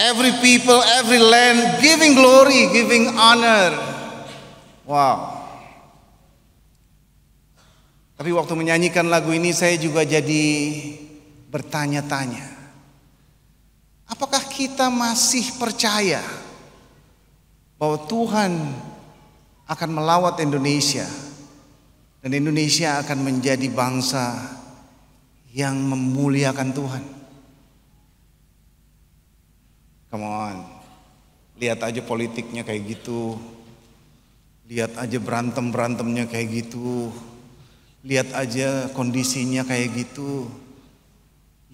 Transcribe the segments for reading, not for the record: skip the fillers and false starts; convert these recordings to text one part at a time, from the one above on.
every people, every land, giving glory, giving honor. Wow. Tapi waktu menyanyikan lagu ini saya juga jadi bertanya-tanya. Apakah kita masih percaya bahwa Tuhan akan melawat Indonesia dan Indonesia akan menjadi bangsa yang memuliakan Tuhan? Come on. Lihat aja politiknya kayak gitu. Lihat aja berantem-berantemnya kayak gitu. Lihat aja kondisinya kayak gitu.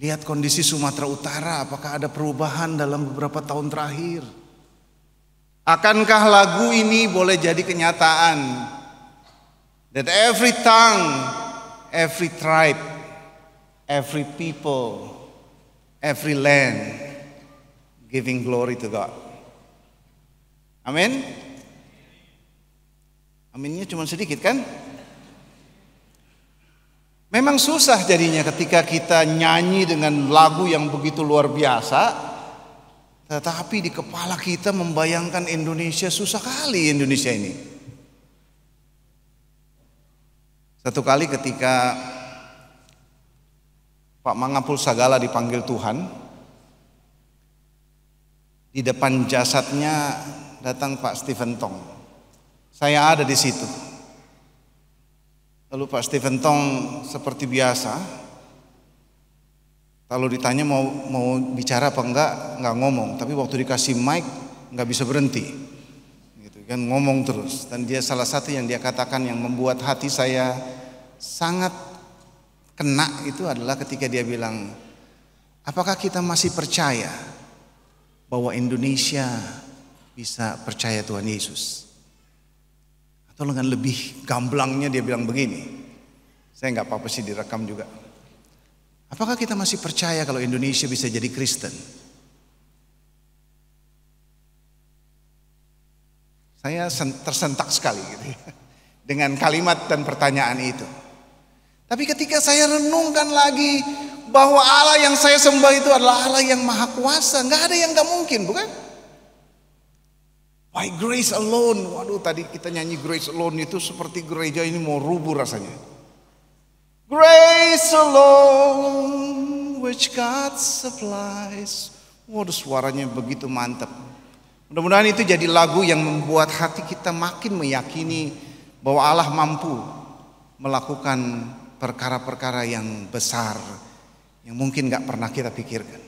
Lihat kondisi Sumatera Utara, apakah ada perubahan dalam beberapa tahun terakhir? Akankah lagu ini boleh jadi kenyataan? That every tongue, every tribe, every people, every land giving glory to God. Amin. Aminnya cuma sedikit kan? Memang susah jadinya ketika kita nyanyi dengan lagu yang begitu luar biasa, tetapi di kepala kita membayangkan Indonesia, susah kali Indonesia ini. Satu kali ketika Pak Mangapul Sagala dipanggil Tuhan, di depan jasadnya datang Pak Stephen Tong. Saya ada di situ. Lalu Pak Stephen Tong seperti biasa, kalau ditanya mau bicara apa enggak ngomong. Tapi waktu dikasih mic enggak bisa berhenti, gitu kan, ngomong terus. Dan dia salah satu yang dia katakan yang membuat hati saya sangat kena itu adalah ketika dia bilang, apakah kita masih percaya bahwa Indonesia bisa percaya Tuhan Yesus? Atau dengan lebih gamblangnya dia bilang begini, saya nggak apa-apa sih direkam juga. Apakah kita masih percaya kalau Indonesia bisa jadi Kristen? Saya tersentak sekali gitu ya, dengan kalimat dan pertanyaan itu. Tapi ketika saya renungkan lagi bahwa Allah yang saya sembah itu adalah Allah yang maha kuasa, nggak ada yang nggak mungkin, bukan? By grace alone. Waduh, tadi kita nyanyi grace alone itu seperti gereja ini mau rubuh rasanya. Grace alone which God supplies. Waduh, suaranya begitu mantap. Mudah-mudahan itu jadi lagu yang membuat hati kita makin meyakini bahwa Allah mampu melakukan perkara-perkara yang besar yang mungkin gak pernah kita pikirkan.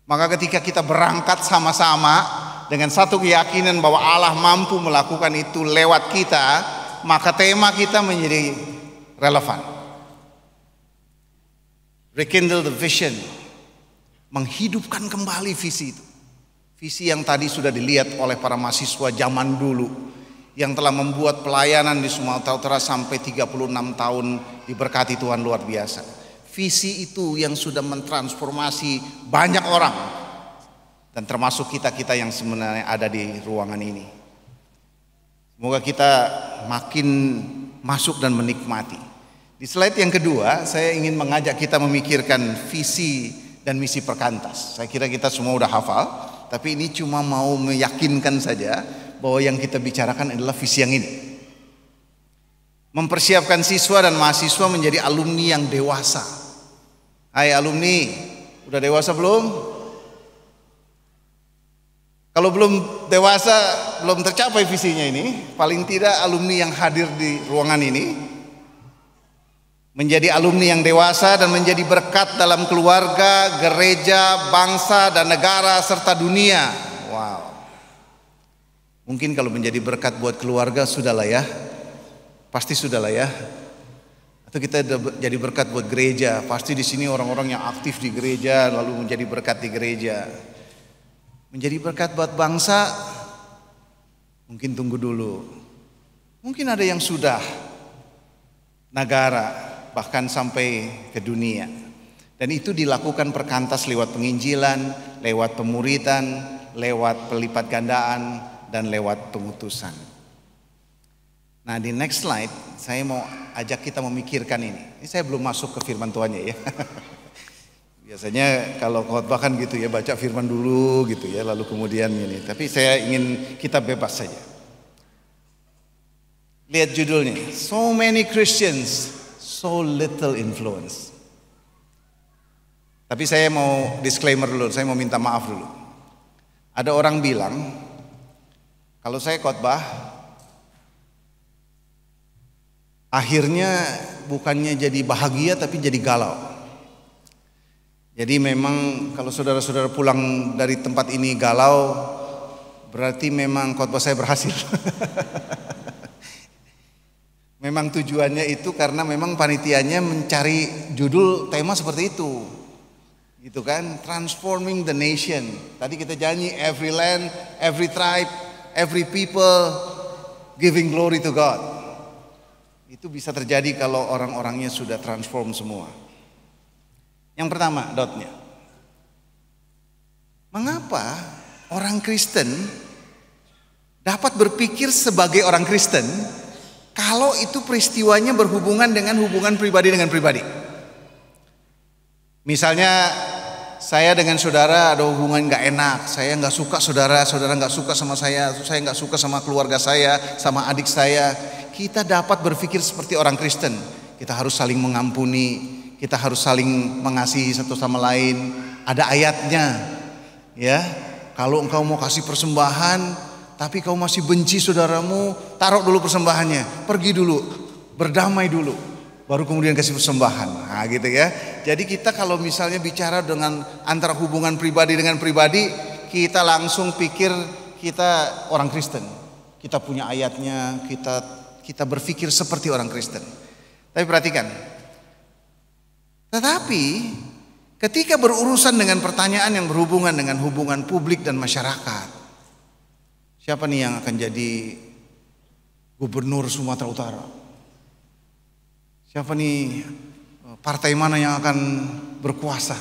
Maka ketika kita berangkat sama-sama dengan satu keyakinan bahwa Allah mampu melakukan itu lewat kita, maka tema kita menjadi relevan. Rekindle the vision, menghidupkan kembali visi itu. Visi yang tadi sudah dilihat oleh para mahasiswa zaman dulu, yang telah membuat pelayanan di Sumatera Utara sampai 36 tahun diberkati Tuhan luar biasa. Visi itu yang sudah mentransformasi banyak orang, dan termasuk kita-kita yang sebenarnya ada di ruangan ini. Semoga kita makin masuk dan menikmati. Di slide yang kedua, saya ingin mengajak kita memikirkan visi dan misi Perkantas. Saya kira kita semua udah hafal, tapi ini cuma mau meyakinkan saja bahwa yang kita bicarakan adalah visi yang ini. Mempersiapkan siswa dan mahasiswa menjadi alumni yang dewasa. Hai alumni, udah dewasa belum? Kalau belum dewasa, belum tercapai visinya ini, paling tidak alumni yang hadir di ruangan ini menjadi alumni yang dewasa dan menjadi berkat dalam keluarga, gereja, bangsa, dan negara serta dunia. Wow. Mungkin kalau menjadi berkat buat keluarga sudahlah ya, pasti sudahlah ya. Atau kita jadi berkat buat gereja, pasti di sini orang-orang yang aktif di gereja lalu menjadi berkat di gereja. Menjadi berkat buat bangsa, mungkin tunggu dulu. Mungkin ada yang sudah negara, bahkan sampai ke dunia. Dan itu dilakukan Perkantas lewat penginjilan, lewat pemuridan, lewat pelipat gandaan, dan lewat pengutusan. Nah di next slide, saya mau ajak kita memikirkan ini. Ini saya belum masuk ke firman Tuhannya ya. Biasanya kalau khotbah kan gitu ya, baca firman dulu gitu ya, lalu kemudian ini. Tapi saya ingin kita bebas saja. Lihat judulnya, So Many Christians, So Little Influence. Tapi saya mau disclaimer dulu, saya mau minta maaf dulu. Ada orang bilang, kalau saya khotbah, akhirnya bukannya jadi bahagia tapi jadi galau. Jadi memang kalau saudara-saudara pulang dari tempat ini galau, berarti memang khotbah saya berhasil. Memang tujuannya itu karena memang panitianya mencari judul tema seperti itu. Gitu kan, transforming the nation. Tadi kita nyanyi every land, every tribe, every people giving glory to God. Itu bisa terjadi kalau orang-orangnya sudah transform semua. Yang pertama, dotnya. Mengapa orang Kristen dapat berpikir sebagai orang Kristen kalau itu peristiwanya berhubungan dengan hubungan pribadi dengan pribadi? Misalnya saya dengan saudara ada hubungan gak enak, saya gak suka saudara gak suka sama saya gak suka sama keluarga saya, sama adik saya. Kita dapat berpikir seperti orang Kristen. Kita harus saling mengampuni, kita harus saling mengasihi satu sama lain. Ada ayatnya, ya. Kalau engkau mau kasih persembahan, tapi kau masih benci saudaramu, taruh dulu persembahannya, pergi dulu, berdamai dulu, baru kemudian kasih persembahan. Nah, gitu ya. Jadi kita kalau misalnya bicara dengan antara hubungan pribadi dengan pribadi, kita langsung pikir kita orang Kristen. Kita punya ayatnya, kita berpikir seperti orang Kristen. Tapi perhatikan. Tetapi ketika berurusan dengan pertanyaan yang berhubungan dengan hubungan publik dan masyarakat, siapa nih yang akan jadi gubernur Sumatera Utara? Siapa nih, partai mana yang akan berkuasa?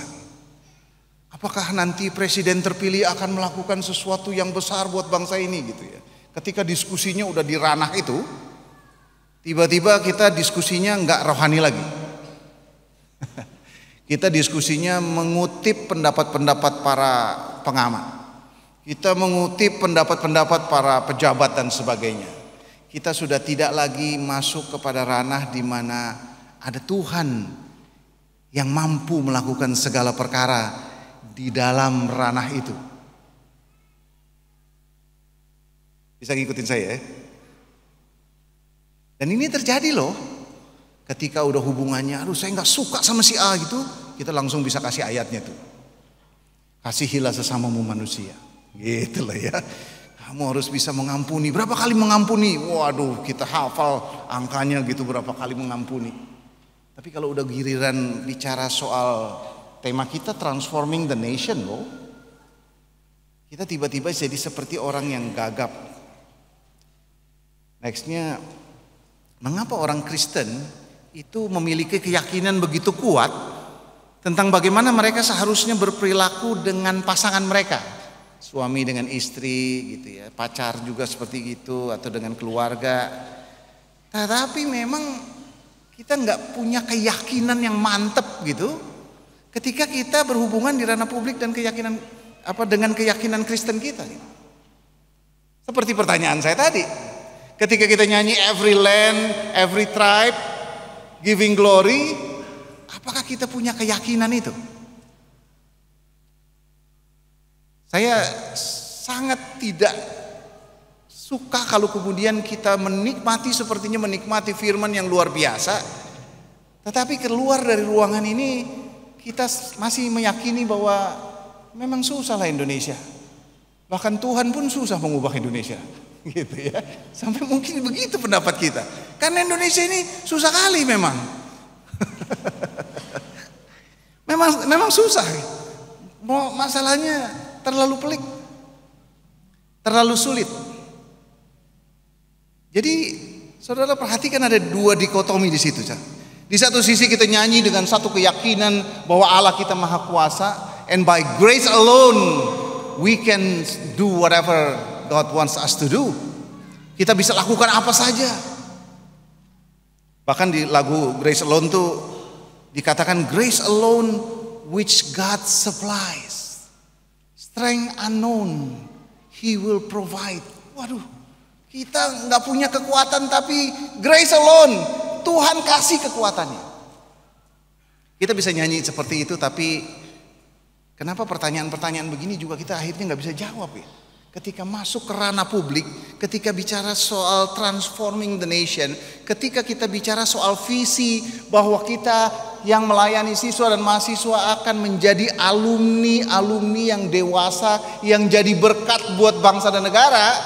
Apakah nanti presiden terpilih akan melakukan sesuatu yang besar buat bangsa ini gitu ya? Ketika diskusinya udah di ranah itu, tiba-tiba kita diskusinya nggak rohani lagi. Kita diskusinya mengutip pendapat-pendapat para pengamat. Kita mengutip pendapat-pendapat para pejabat dan sebagainya. Kita sudah tidak lagi masuk kepada ranah di mana ada Tuhan yang mampu melakukan segala perkara di dalam ranah itu. Bisa ngikutin saya ya? Dan ini terjadi loh. Ketika udah hubungannya, aduh saya nggak suka sama si A gitu, kita langsung bisa kasih ayatnya tuh. Kasihilah sesamamu manusia, gitu lah ya. Kamu harus bisa mengampuni. Berapa kali mengampuni? Waduh, kita hafal angkanya gitu berapa kali mengampuni. Tapi kalau udah giliran bicara soal tema kita transforming the nation loh, kita tiba-tiba jadi seperti orang yang gagap. Nextnya, mengapa orang Kristen itu memiliki keyakinan begitu kuat tentang bagaimana mereka seharusnya berperilaku dengan pasangan mereka, suami dengan istri gitu ya, pacar juga seperti gitu, atau dengan keluarga. Tetapi memang kita nggak punya keyakinan yang mantep gitu ketika kita berhubungan di ranah publik dan keyakinan dengan keyakinan Kristen kita gitu. Seperti pertanyaan saya tadi, ketika kita nyanyi every land, every tribe giving glory, apakah kita punya keyakinan itu? Saya sangat tidak suka kalau kemudian kita menikmati sepertinya menikmati firman yang luar biasa, tetapi keluar dari ruangan ini kita masih meyakini bahwa memang susah lah Indonesia. Bahkan Tuhan pun susah mengubah Indonesia. Gitu ya, sampai mungkin begitu pendapat kita, karena Indonesia ini susah kali memang. memang susah. Masalahnya terlalu pelik, terlalu sulit. Jadi saudara perhatikan ada dua dikotomi di situ. Di satu sisi kita nyanyi dengan satu keyakinan bahwa Allah kita maha kuasa, and by grace alone we can do whatever God wants us to do. Kita bisa lakukan apa saja. Bahkan di lagu Grace Alone tuh dikatakan grace alone which God supplies. Strength unknown, He will provide. Waduh, kita nggak punya kekuatan tapi grace alone, Tuhan kasih kekuatannya. Kita bisa nyanyi seperti itu, tapi kenapa pertanyaan-pertanyaan begini juga kita akhirnya nggak bisa jawab ya? Ketika masuk ke ranah publik, ketika bicara soal transforming the nation, ketika kita bicara soal visi bahwa kita yang melayani siswa dan mahasiswa akan menjadi alumni yang dewasa, yang jadi berkat buat bangsa dan negara,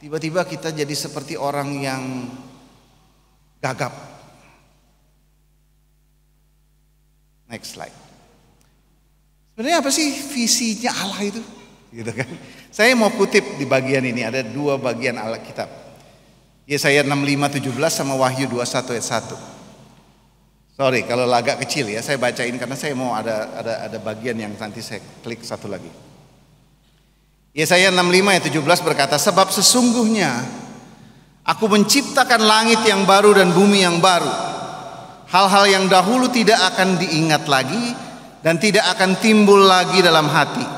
tiba-tiba kita jadi seperti orang yang gagap. Next slide. Sebenarnya apa sih visinya Allah itu? Gitu kan? Saya mau kutip di bagian ini, ada dua bagian Alkitab. Yesaya 65:17 sama Wahyu 21 ayat 1. Sorry kalau agak kecil ya, saya bacain karena saya mau ada bagian yang nanti saya klik satu lagi. Yesaya 65 ayat 17 berkata, sebab sesungguhnya aku menciptakan langit yang baru dan bumi yang baru. Hal-hal yang dahulu tidak akan diingat lagi dan tidak akan timbul lagi dalam hati.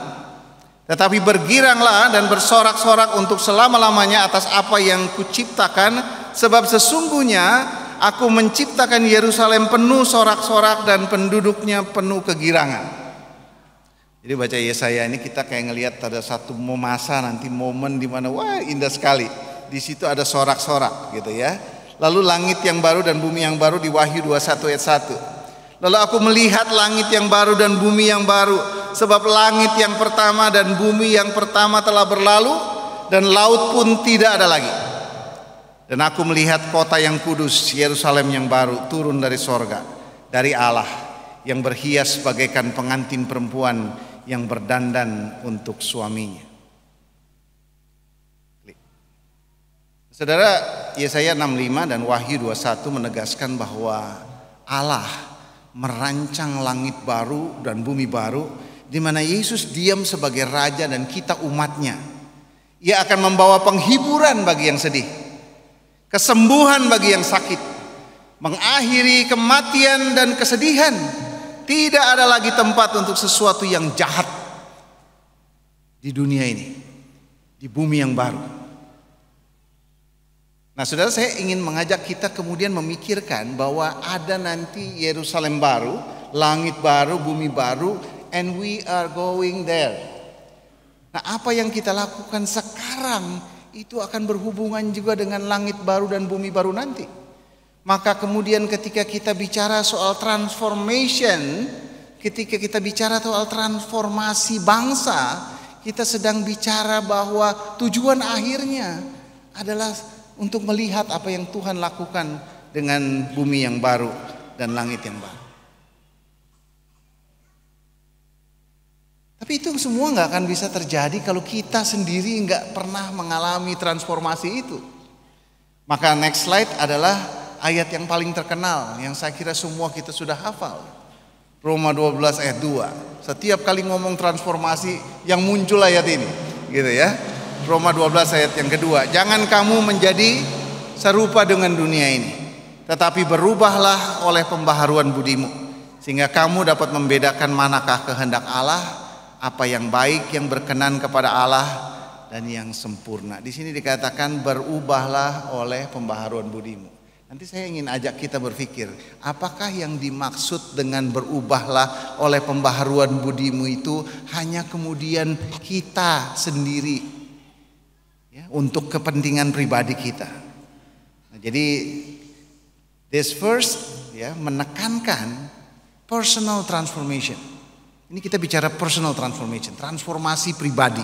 Tetapi bergiranglah dan bersorak-sorak untuk selama-lamanya atas apa yang kuciptakan, sebab sesungguhnya aku menciptakan Yerusalem penuh sorak-sorak dan penduduknya penuh kegirangan. Jadi baca Yesaya ini kita kayak ngelihat ada satu masa nanti momen di mana wah indah sekali. Di situ ada sorak-sorak gitu ya. Lalu langit yang baru dan bumi yang baru di Wahyu 21 ayat 1. Lalu aku melihat langit yang baru dan bumi yang baru, sebab langit yang pertama dan bumi yang pertama telah berlalu dan laut pun tidak ada lagi. Dan aku melihat kota yang kudus, Yerusalem yang baru turun dari sorga, dari Allah, yang berhias bagaikan pengantin perempuan yang berdandan untuk suaminya. Saudara, Yesaya 65 dan Wahyu 21 menegaskan bahwa Allah merancang langit baru dan bumi baru, di mana Yesus diam sebagai raja dan kita umatnya. Ia akan membawa penghiburan bagi yang sedih, kesembuhan bagi yang sakit, mengakhiri kematian dan kesedihan. Tidak ada lagi tempat untuk sesuatu yang jahat di dunia ini, di bumi yang baru. Nah saudara, saya ingin mengajak kita kemudian memikirkan bahwa ada nanti Yerusalem baru, langit baru, bumi baru, and we are going there. Nah apa yang kita lakukan sekarang itu akan berhubungan juga dengan langit baru dan bumi baru nanti. Maka kemudian ketika kita bicara soal transformation, ketika kita bicara soal transformasi bangsa, kita sedang bicara bahwa tujuan akhirnya adalah untuk melihat apa yang Tuhan lakukan dengan bumi yang baru dan langit yang baru. Tapi itu semua nggak akan bisa terjadi kalau kita sendiri nggak pernah mengalami transformasi itu. Maka next slide adalah ayat yang paling terkenal yang saya kira semua kita sudah hafal. Roma 12 ayat 2. Setiap kali ngomong transformasi yang muncul ayat ini, gitu ya. Roma 12 ayat yang kedua, jangan kamu menjadi serupa dengan dunia ini, tetapi berubahlah oleh pembaharuan budimu, sehingga kamu dapat membedakan manakah kehendak Allah, apa yang baik, yang berkenan kepada Allah, dan yang sempurna. Di sini dikatakan berubahlah oleh pembaharuan budimu. Nanti saya ingin ajak kita berpikir, apakah yang dimaksud dengan berubahlah oleh pembaharuan budimu itu hanya kemudian kita sendiri, ya, untuk kepentingan pribadi kita. Nah, jadi this verse ya menekankan personal transformation. Ini kita bicara personal transformation, transformasi pribadi.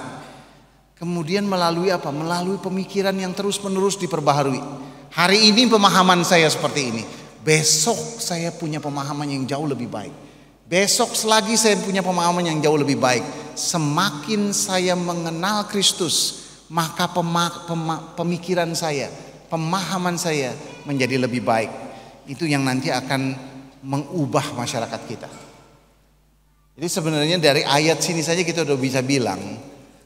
Kemudian melalui apa? Melalui pemikiran yang terus-menerus diperbaharui. Hari ini pemahaman saya seperti ini, besok saya punya pemahaman yang jauh lebih baik. Besok lagi saya punya pemahaman yang jauh lebih baik. Semakin saya mengenal Kristus, maka pemikiran saya, pemahaman saya menjadi lebih baik. Itu yang nanti akan mengubah masyarakat kita. Jadi sebenarnya dari ayat sini saja kita udah bisa bilang,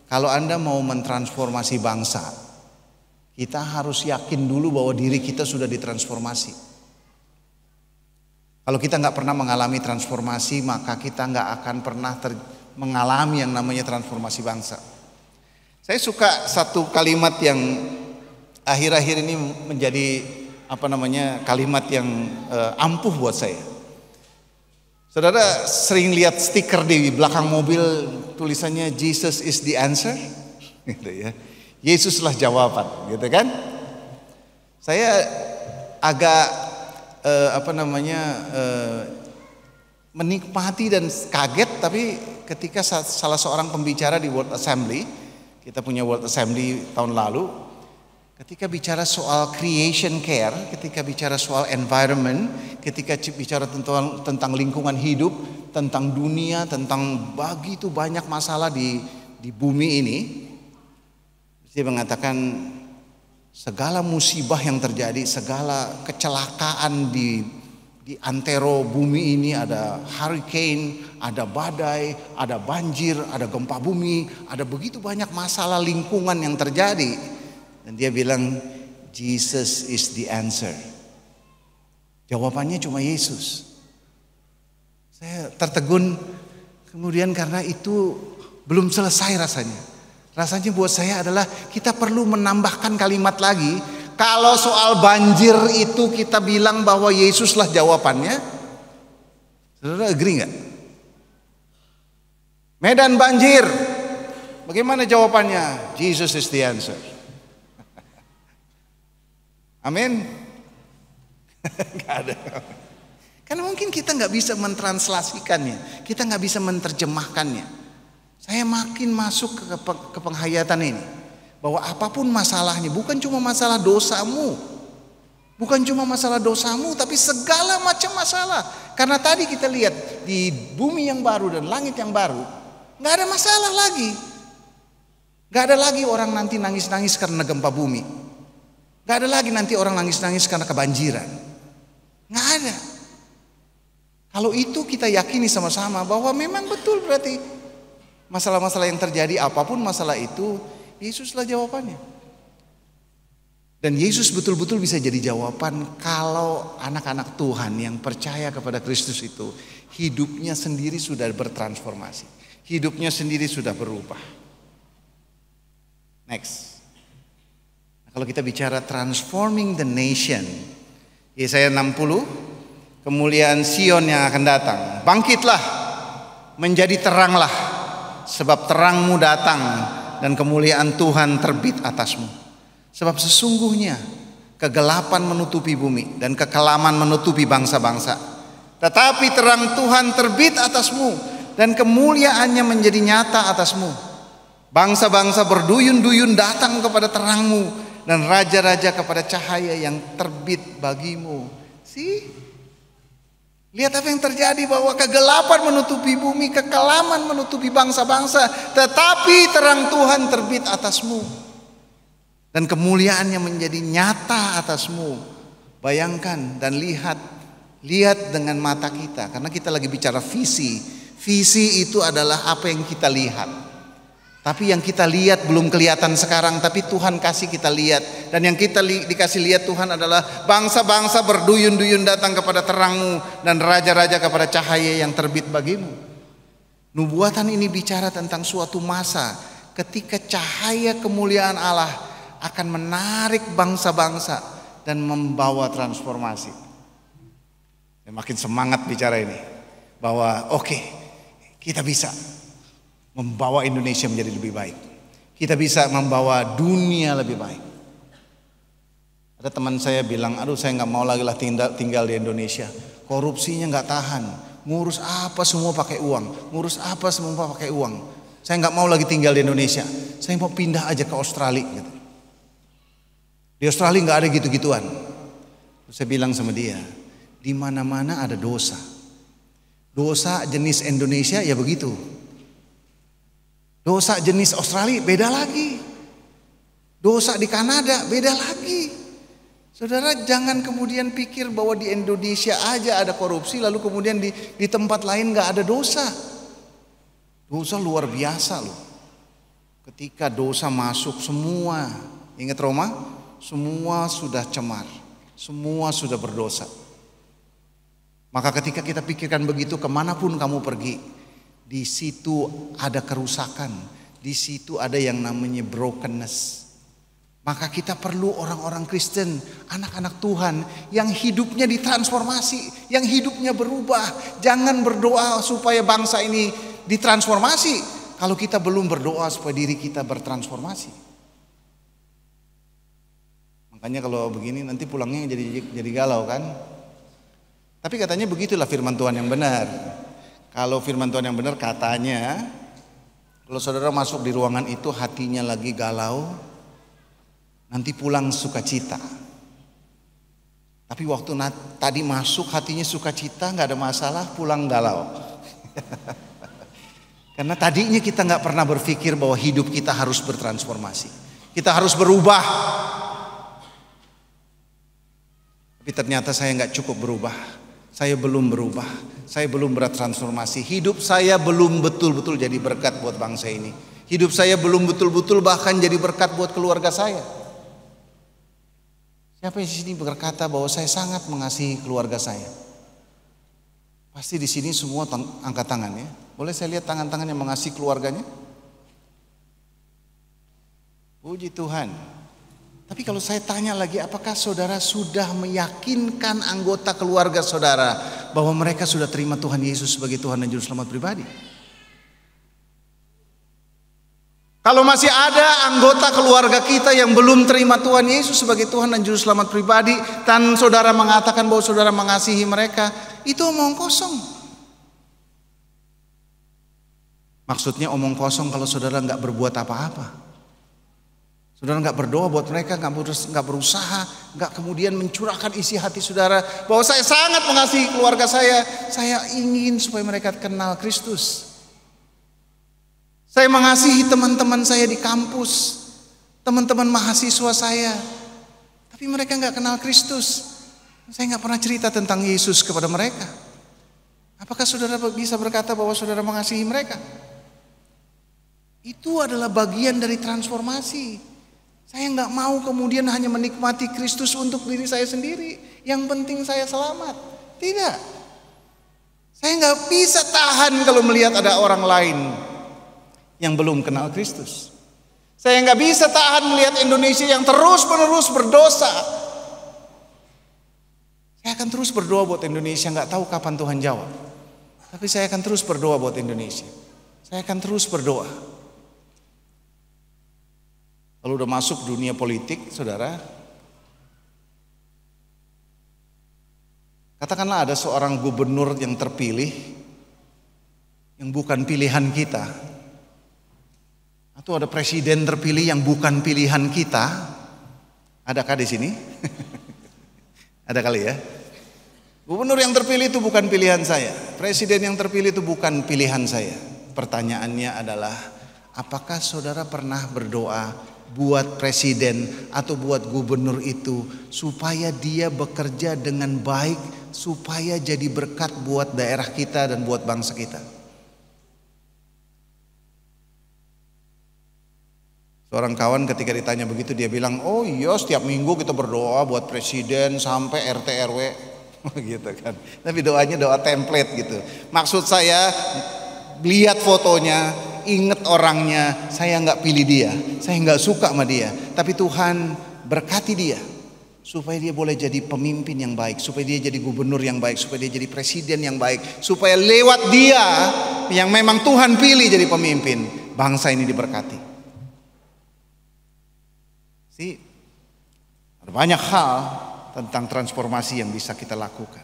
kalau Anda mau mentransformasi bangsa, kita harus yakin dulu bahwa diri kita sudah ditransformasi. Kalau kita nggak pernah mengalami transformasi, maka kita nggak akan pernah mengalami yang namanya transformasi bangsa. Saya suka satu kalimat yang akhir-akhir ini menjadi kalimat yang ampuh buat saya. Saudara sering lihat stiker di belakang mobil tulisannya Jesus is the answer, gitu ya. Yesuslah jawaban, gitu kan? Saya agak menikmati dan kaget, tapi ketika salah seorang pembicara di World Assembly, kita punya World Assembly tahun lalu, ketika bicara soal creation care, ketika bicara soal environment, ketika bicara tentang lingkungan hidup, tentang dunia, tentang begitu banyak masalah di bumi ini, dia mengatakan segala musibah yang terjadi, segala kecelakaan di antero bumi ini, ada hurricane, ada badai, ada banjir, ada gempa bumi, ada begitu banyak masalah lingkungan yang terjadi. Dan dia bilang Jesus is the answer. Jawabannya cuma Yesus. Saya tertegun kemudian karena itu belum selesai rasanya. Rasanya buat saya adalah kita perlu menambahkan kalimat lagi. Kalau soal banjir itu kita bilang bahwa Yesuslah jawabannya. Saudara agree nggak? Medan banjir, bagaimana jawabannya? Jesus is the answer. Amin. Gak ada. Karena mungkin kita nggak bisa mentranslasikannya, kita nggak bisa menerjemahkannya. Saya makin masuk ke penghayatan ini, bahwa apapun masalahnya, bukan cuma masalah dosamu, bukan cuma masalah dosamu, tapi segala macam masalah. Karena tadi kita lihat di bumi yang baru dan langit yang baru, nggak ada masalah lagi, nggak ada lagi orang nanti nangis-nangis karena gempa bumi. Gak ada lagi nanti orang nangis-nangis karena kebanjiran. Gak ada. Kalau itu kita yakini sama-sama bahwa memang betul, berarti masalah-masalah yang terjadi, apapun masalah itu, Yesuslah jawabannya. Dan Yesus betul-betul bisa jadi jawaban kalau anak-anak Tuhan yang percaya kepada Kristus itu hidupnya sendiri sudah bertransformasi, hidupnya sendiri sudah berubah. Next. Kalau kita bicara transforming the nation, Yesaya 60, kemuliaan Sion yang akan datang. Bangkitlah, menjadi teranglah, sebab terangmu datang dan kemuliaan Tuhan terbit atasmu. Sebab sesungguhnya kegelapan menutupi bumi dan kekelaman menutupi bangsa-bangsa. Tetapi terang Tuhan terbit atasmu dan kemuliaannya menjadi nyata atasmu. Bangsa-bangsa berduyun-duyun datang kepada terangmu dan raja-raja kepada cahaya yang terbit bagimu. Lihat apa yang terjadi, bahwa kegelapan menutupi bumi, kekelaman menutupi bangsa-bangsa, tetapi terang Tuhan terbit atasmu dan kemuliaannya menjadi nyata atasmu. Bayangkan dan lihat dengan mata kita, karena kita lagi bicara visi. Visi itu adalah apa yang kita lihat. Tapi yang kita lihat belum kelihatan sekarang, tapi Tuhan kasih kita lihat. Dan yang kita dikasih lihat Tuhan adalah bangsa-bangsa berduyun-duyun datang kepada terangmu dan raja-raja kepada cahaya yang terbit bagimu. Nubuatan ini bicara tentang suatu masa ketika cahaya kemuliaan Allah akan menarik bangsa-bangsa dan membawa transformasi. Saya makin semangat bicara ini, bahwa oke, kita bisa membawa Indonesia menjadi lebih baik. Kita bisa membawa dunia lebih baik. Ada teman saya bilang, aduh saya nggak mau lagi lah tinggal di Indonesia. Korupsinya nggak tahan. Ngurus apa semua pakai uang. Ngurus apa semua pakai uang. Saya nggak mau lagi tinggal di Indonesia. Saya mau pindah aja ke Australia. Gitu. Di Australia nggak ada gitu-gituan. Terus saya bilang sama dia, di mana-mana ada dosa. Dosa jenis Indonesia ya begitu. Dosa jenis Australia beda lagi. Dosa di Kanada beda lagi. Saudara, jangan kemudian pikir bahwa di Indonesia aja ada korupsi, lalu kemudian di tempat lain gak ada dosa. Dosa luar biasa loh. Ketika dosa masuk, semua, ingat Roma, semua sudah cemar, semua sudah berdosa. Maka ketika kita pikirkan begitu, kemanapun kamu pergi, di situ ada kerusakan, di situ ada yang namanya brokenness. Maka kita perlu orang-orang Kristen, anak-anak Tuhan yang hidupnya ditransformasi, yang hidupnya berubah. Jangan berdoa supaya bangsa ini ditransformasi kalau kita belum berdoa supaya diri kita bertransformasi. Makanya kalau begini nanti pulangnya jadi galau kan? Tapi katanya begitulah firman Tuhan yang benar. Kalau firman Tuhan yang benar katanya, kalau saudara masuk di ruangan itu hatinya lagi galau, nanti pulang sukacita. Tapi waktu tadi masuk hatinya sukacita, nggak ada masalah, pulang galau. Karena tadinya kita nggak pernah berpikir bahwa hidup kita harus bertransformasi, kita harus berubah. Tapi ternyata saya nggak cukup berubah. Saya belum berubah, saya belum bertransformasi. Hidup saya belum betul-betul jadi berkat buat bangsa ini. Hidup saya belum betul-betul bahkan jadi berkat buat keluarga saya. Siapa yang di sini berkata bahwa saya sangat mengasihi keluarga saya? Pasti di sini semua angkat tangan ya. Boleh saya lihat tangan-tangan yang mengasihi keluarganya? Puji Tuhan. Tapi kalau saya tanya lagi, apakah saudara sudah meyakinkan anggota keluarga saudara bahwa mereka sudah terima Tuhan Yesus sebagai Tuhan dan Juru Selamat pribadi? Kalau masih ada anggota keluarga kita yang belum terima Tuhan Yesus sebagai Tuhan dan Juru Selamat pribadi, dan saudara mengatakan bahwa saudara mengasihi mereka, itu omong kosong. Maksudnya omong kosong kalau saudara nggak berbuat apa-apa. Saudara nggak berdoa buat mereka, nggak berusaha, nggak kemudian mencurahkan isi hati saudara bahwa saya sangat mengasihi keluarga saya ingin supaya mereka kenal Kristus. Saya mengasihi teman-teman saya di kampus, teman-teman mahasiswa saya, tapi mereka nggak kenal Kristus. Saya nggak pernah cerita tentang Yesus kepada mereka. Apakah saudara bisa berkata bahwa saudara mengasihi mereka? Itu adalah bagian dari transformasi. Saya nggak mau kemudian hanya menikmati Kristus untuk diri saya sendiri. Yang penting saya selamat. Tidak. Saya nggak bisa tahan kalau melihat ada orang lain yang belum kenal Kristus. Saya nggak bisa tahan melihat Indonesia yang terus-menerus berdosa. Saya akan terus berdoa buat Indonesia. Nggak tahu kapan Tuhan jawab. Tapi saya akan terus berdoa buat Indonesia. Saya akan terus berdoa. Kalau udah masuk dunia politik, saudara, katakanlah ada seorang gubernur yang terpilih, yang bukan pilihan kita, atau ada presiden terpilih yang bukan pilihan kita. Adakah di sini? Ada kali ya. Gubernur yang terpilih itu bukan pilihan saya, presiden yang terpilih itu bukan pilihan saya. Pertanyaannya adalah, apakah saudara pernah berdoa buat presiden atau buat gubernur itu supaya dia bekerja dengan baik, supaya jadi berkat buat daerah kita dan buat bangsa kita? Seorang kawan ketika ditanya begitu dia bilang, oh iya setiap minggu kita berdoa buat presiden sampai RT RW gitu kan. Tapi doanya doa template gitu. Maksud saya lihat fotonya, ingat orangnya, saya nggak pilih dia, saya nggak suka sama dia, tapi Tuhan berkati dia supaya dia boleh jadi pemimpin yang baik, supaya dia jadi gubernur yang baik, supaya dia jadi presiden yang baik, supaya lewat dia yang memang Tuhan pilih jadi pemimpin, bangsa ini diberkati. Ada banyak hal tentang transformasi yang bisa kita lakukan.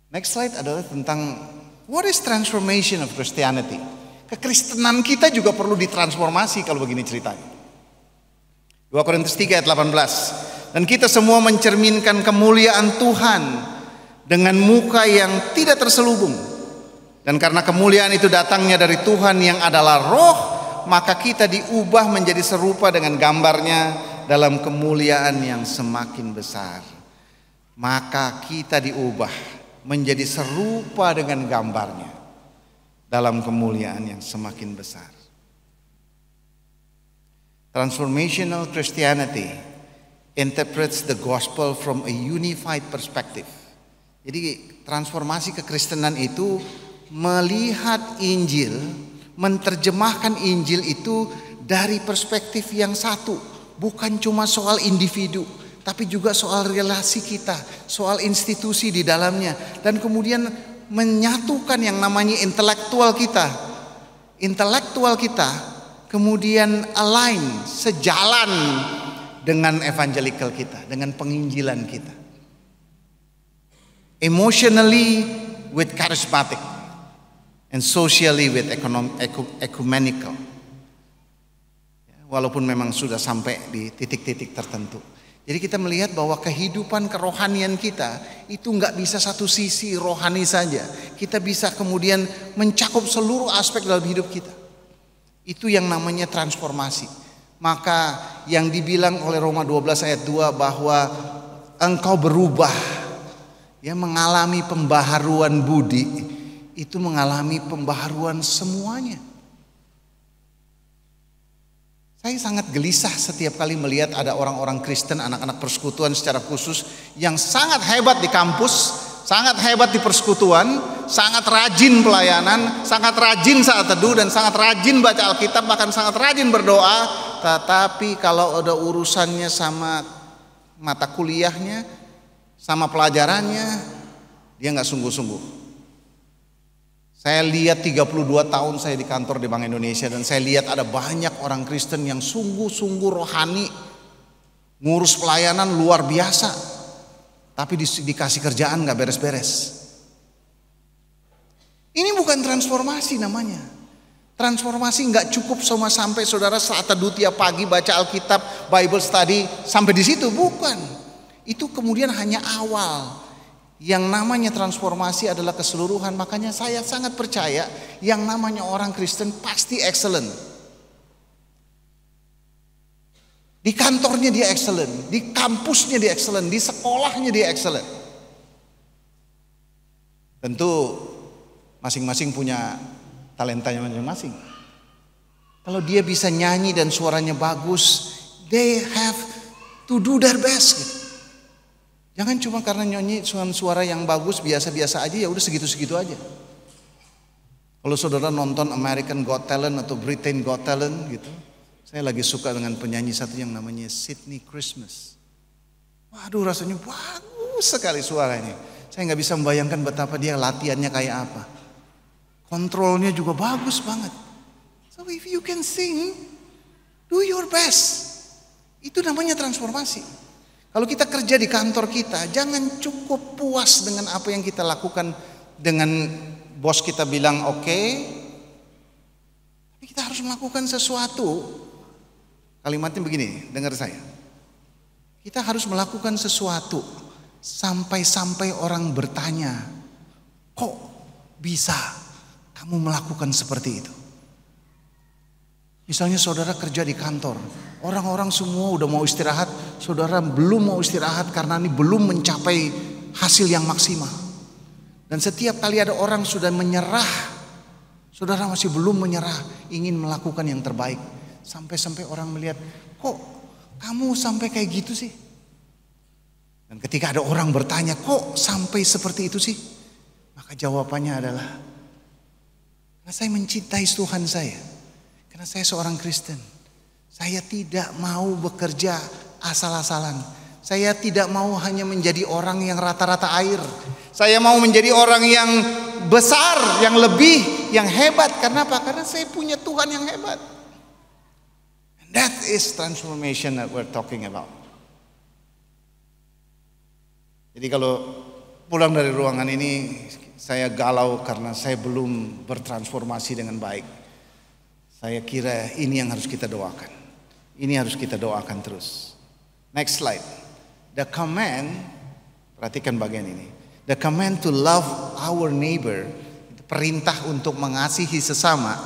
Next slide adalah tentang what is transformation of Christianity. Kekristenan kita juga perlu ditransformasi kalau begini ceritanya. 2 Korintus 3 ayat 18. Dan kita semua mencerminkan kemuliaan Tuhan dengan muka yang tidak terselubung. Dan karena kemuliaan itu datangnya dari Tuhan yang adalah roh, maka kita diubah menjadi serupa dengan gambarnya dalam kemuliaan yang semakin besar. Maka kita diubah menjadi serupa dengan gambarnya dalam kemuliaan yang semakin besar. Transformational Christianity interprets the gospel from a unified perspective. Jadi transformasi kekristenan itu melihat Injil, menerjemahkan Injil itu dari perspektif yang satu, bukan cuma soal individu, tapi juga soal relasi kita, soal institusi di dalamnya, dan kemudian menyatukan yang namanya intelektual kita kemudian align, sejalan dengan evangelical kita, dengan penginjilan kita. Emotionally with charismatic and socially with ecumenical. Walaupun memang sudah sampai di titik-titik tertentu. Jadi kita melihat bahwa kehidupan kerohanian kita itu nggak bisa satu sisi rohani saja. Kita bisa kemudian mencakup seluruh aspek dalam hidup kita. Itu yang namanya transformasi. Maka yang dibilang oleh Roma 12 ayat 2 bahwa engkau berubah, ya, mengalami pembaharuan budi, itu mengalami pembaharuan semuanya. Saya sangat gelisah setiap kali melihat ada orang-orang Kristen, anak-anak persekutuan secara khusus yang sangat hebat di kampus, sangat hebat di persekutuan, sangat rajin pelayanan, sangat rajin saat teduh, dan sangat rajin baca Alkitab, bahkan sangat rajin berdoa. Tetapi kalau ada urusannya sama mata kuliahnya, sama pelajarannya, dia nggak sungguh-sungguh. Saya lihat 32 tahun saya di kantor di Bank Indonesia, dan saya lihat ada banyak orang Kristen yang sungguh-sungguh rohani, ngurus pelayanan luar biasa, tapi dikasih kerjaan nggak beres-beres. Ini bukan transformasi namanya. Transformasi nggak cukup sama sampai saudara saat teduh tiap pagi baca Alkitab, Bible study, sampai di situ, bukan. Itu kemudian hanya awal. Yang namanya transformasi adalah keseluruhan. Makanya saya sangat percaya yang namanya orang Kristen pasti excellent. Di kantornya dia excellent, di kampusnya dia excellent, di sekolahnya dia excellent. Tentu masing-masing punya talentanya masing-masing. Kalau dia bisa nyanyi dan suaranya bagus, they have to do their best gitu. Jangan cuma karena nyanyi suara yang bagus biasa-biasa aja, ya udah segitu-segitu aja. Kalau saudara nonton American Got Talent atau Britain Got Talent gitu, saya lagi suka dengan penyanyi satu yang namanya Sydney Christmas. Waduh, rasanya bagus sekali suaranya. Saya nggak bisa membayangkan betapa dia latihannya kayak apa. Kontrolnya juga bagus banget. So if you can sing, do your best. Itu namanya transformasi. Kalau kita kerja di kantor kita, jangan cukup puas dengan apa yang kita lakukan, dengan bos kita bilang oke, tapi kita harus melakukan sesuatu. Kalimatnya begini, dengar saya. Kita harus melakukan sesuatu sampai-sampai orang bertanya, kok bisa kamu melakukan seperti itu? Misalnya saudara kerja di kantor, orang-orang semua udah mau istirahat, saudara belum mau istirahat karena ini belum mencapai hasil yang maksimal. Dan setiap kali ada orang sudah menyerah, saudara masih belum menyerah, ingin melakukan yang terbaik. Sampai-sampai orang melihat, kok kamu sampai kayak gitu sih? Dan ketika ada orang bertanya, kok sampai seperti itu sih? Maka jawabannya adalah, karena saya mencintai Tuhan saya. Karena saya seorang Kristen, saya tidak mau bekerja asal-asalan. Saya tidak mau hanya menjadi orang yang rata-rata air. Saya mau menjadi orang yang besar, yang lebih, yang hebat. Karena apa? Karena saya punya Tuhan yang hebat. And that is transformation that we're talking about. Jadi kalau pulang dari ruangan ini, saya galau karena saya belum bertransformasi dengan baik. Saya kira ini yang harus kita doakan. Ini harus kita doakan terus. Next slide. The command, perhatikan bagian ini. The command to love our neighbor, perintah untuk mengasihi sesama,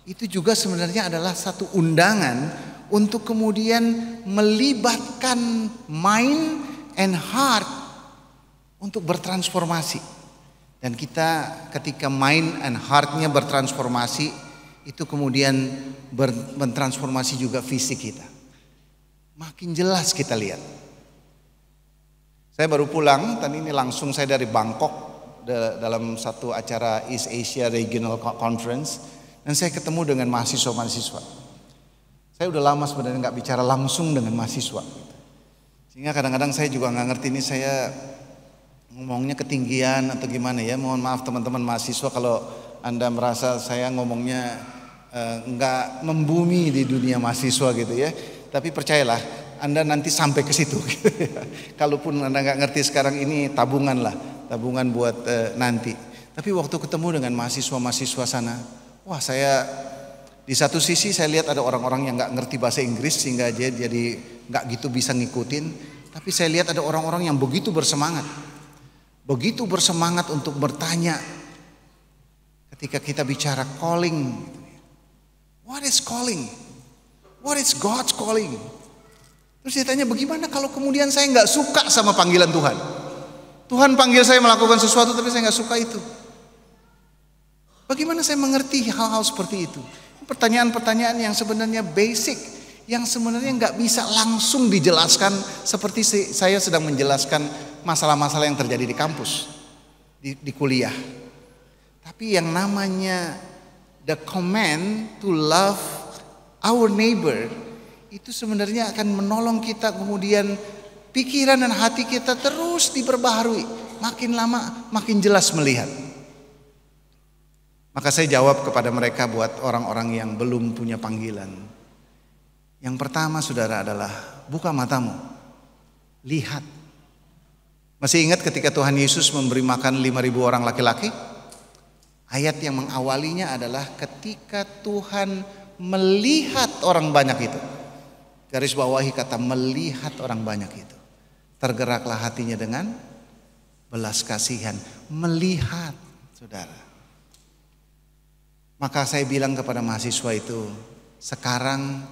itu juga sebenarnya adalah satu undangan untuk kemudian melibatkan mind and heart untuk bertransformasi. Dan kita ketika mind and heart-nya bertransformasi, itu kemudian mentransformasi juga fisik kita. Makin jelas kita lihat. Saya baru pulang, tadi ini langsung saya dari Bangkok dalam satu acara East Asia Regional Conference, dan saya ketemu dengan mahasiswa-mahasiswa. Saya udah lama sebenarnya nggak bicara langsung dengan mahasiswa, sehingga kadang-kadang saya juga nggak ngerti ini saya ngomongnya ketinggian atau gimana ya. Mohon maaf teman-teman mahasiswa kalau Anda merasa saya ngomongnya nggak membumi di dunia mahasiswa gitu ya. Tapi percayalah, Anda nanti sampai ke situ. Kalaupun Anda nggak ngerti sekarang, ini tabungan lah, tabungan buat nanti. Tapi waktu ketemu dengan mahasiswa-mahasiswa sana, wah, saya di satu sisi saya lihat ada orang-orang yang nggak ngerti bahasa Inggris sehingga jadi nggak gitu bisa ngikutin. Tapi saya lihat ada orang-orang yang begitu bersemangat untuk bertanya ketika kita bicara calling. What is calling? What is God's calling? Terus dia tanya, bagaimana kalau kemudian saya nggak suka sama panggilan Tuhan? Tuhan panggil saya melakukan sesuatu tapi saya nggak suka itu. Bagaimana saya mengerti hal-hal seperti itu? Pertanyaan-pertanyaan yang sebenarnya basic, yang sebenarnya nggak bisa langsung dijelaskan seperti saya sedang menjelaskan masalah-masalah yang terjadi di kampus, di kuliah. Tapi yang namanya the command to love our neighbor itu sebenarnya akan menolong kita kemudian pikiran dan hati kita terus diperbaharui, makin lama makin jelas melihat. Maka saya jawab kepada mereka buat orang-orang yang belum punya panggilan. Yang pertama saudara adalah buka matamu, lihat. Masih ingat ketika Tuhan Yesus memberi makan 5.000 orang laki-laki? Ayat yang mengawalinya adalah ketika Tuhan melihat orang banyak itu. Garis bawahi kata melihat orang banyak itu. Tergeraklah hatinya dengan belas kasihan. Melihat, saudara. Maka saya bilang kepada mahasiswa itu, sekarang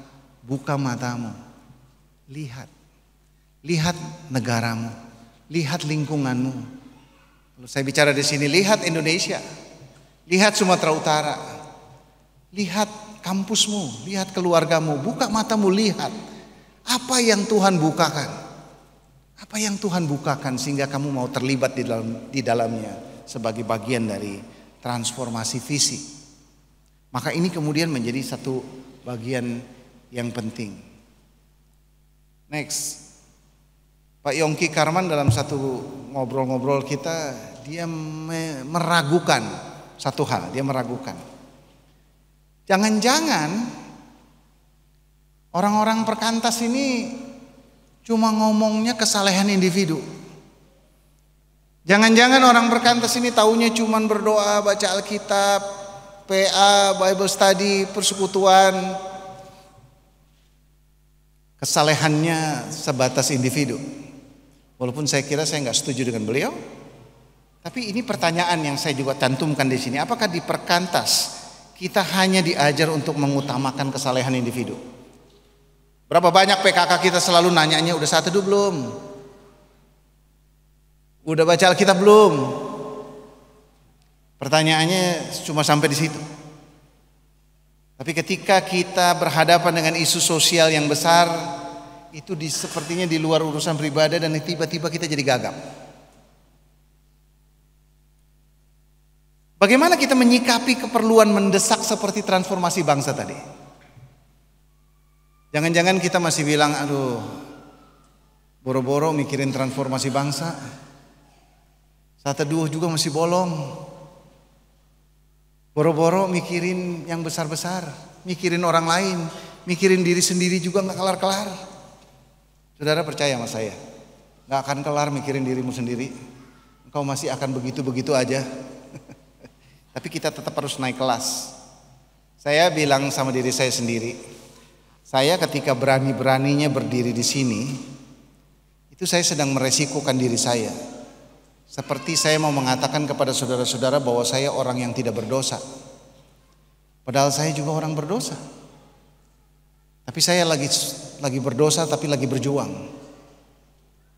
buka matamu. Lihat. Lihat negaramu. Lihat lingkunganmu. Kalau saya bicara di sini, lihat Indonesia. Lihat Sumatera Utara. Lihat kampusmu, lihat keluargamu, buka matamu, lihat apa yang Tuhan bukakan. Apa yang Tuhan bukakan sehingga kamu mau terlibat di dalamnya sebagai bagian dari transformasi visi. Maka ini kemudian menjadi satu bagian yang penting. Next. Pak Yongki Karman dalam satu ngobrol-ngobrol kita, dia meragukan satu hal, dia meragukan. Jangan-jangan orang-orang perkantas ini cuma ngomongnya kesalehan individu. Jangan-jangan orang perkantas ini taunya cuma berdoa, baca Alkitab, PA, Bible study, persekutuan. Kesalehannya sebatas individu. Walaupun saya kira saya nggak setuju dengan beliau. Tapi ini pertanyaan yang saya juga cantumkan di sini. Apakah di perkantas kita hanya diajar untuk mengutamakan kesalehan individu? Berapa banyak PKK kita selalu nanyanya, udah saat teduh belum? Udah baca Alkitab belum? Pertanyaannya cuma sampai di situ. Tapi ketika kita berhadapan dengan isu sosial yang besar, itu sepertinya di luar urusan pribadi dan tiba-tiba kita jadi gagap. Bagaimana kita menyikapi keperluan mendesak seperti transformasi bangsa tadi? Jangan-jangan kita masih bilang, aduh, boro-boro mikirin transformasi bangsa. Saat teduh juga masih bolong. Boro-boro mikirin yang besar-besar, mikirin orang lain, mikirin diri sendiri juga gak kelar-kelar. Saudara percaya sama saya, gak akan kelar mikirin dirimu sendiri. Engkau masih akan begitu-begitu aja. Tapi kita tetap harus naik kelas. Saya bilang sama diri saya sendiri, saya ketika berani-beraninya berdiri di sini, itu saya sedang meresikokan diri saya. Seperti saya mau mengatakan kepada saudara-saudara bahwa saya orang yang tidak berdosa. Padahal saya juga orang berdosa. Tapi saya lagi berdosa tapi lagi berjuang.